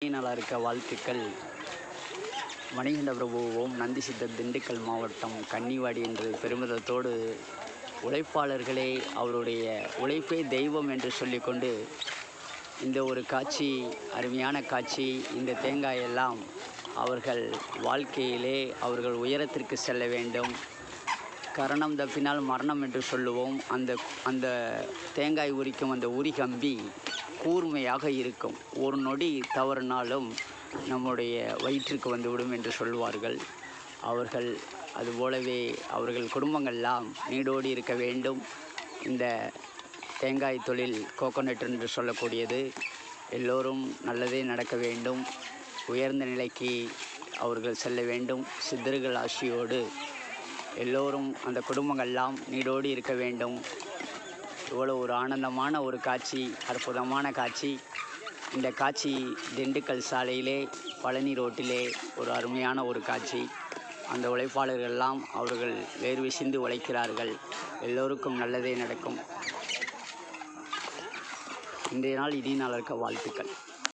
நல்லா இருக்க வாழ்த்துக்கள். மணிகண்ட பிரபு ஓம் நந்தி சித்தர் திண்டுக்கல் மாவட்டம் கன்னிவாடி என்று பெருமிதத்தோடு உழைப்பாளர்களே அவருடைய உழைப்பே தெய்வம் என்று சொல்லிக்கொண்டு இந்த ஒரு காட்சி, அருமையான காட்சி. இந்த தேங்காயெல்லாம் அவர்கள் வாழ்க்கையிலே அவர்கள் உயரத்திற்கு செல்ல வேண்டும். கரணம் தப்பினால் மரணம் என்று சொல்லுவோம். அந்த தேங்காய் உரிக்கும் அந்த உரிகம்பி கூர்மையாக இருக்கும். ஒரு நொடி தவறினாலும் நம்முடைய வயிற்றுக்கு வந்துவிடும் என்று சொல்வார்கள். அவர்கள் அதுபோலவே அவர்கள் குடும்பங்கள்லாம் நீடோடி இருக்க வேண்டும். இந்த தேங்காய் தொழில் கோகோனட் என்று சொல்லக்கூடியது எல்லோரும் நல்லதே நடக்க வேண்டும். உயர்ந்த நிலைக்கு அவர்கள் செல்ல வேண்டும். சித்தர்கள் ஆசியோடு எல்லோரும் அந்த குடும்பங்கள்லாம் நீடோடி இருக்க வேண்டும். இவ்வளோ ஒரு ஆனந்தமான ஒரு காட்சி, அற்புதமான காட்சி. இந்த காட்சி திண்டுக்கல் சாலையிலே பழனி ரோட்டிலே ஒரு அருமையான ஒரு காட்சி. அந்த உழைப்பாளர்கள்லாம் அவர்கள் வேர்வை சிந்து உழைக்கிறார்கள். எல்லோருக்கும் நல்லதே நடக்கும். இன்றைய நாள் இனிய நாள் இருக்க வாழ்த்துக்கள்.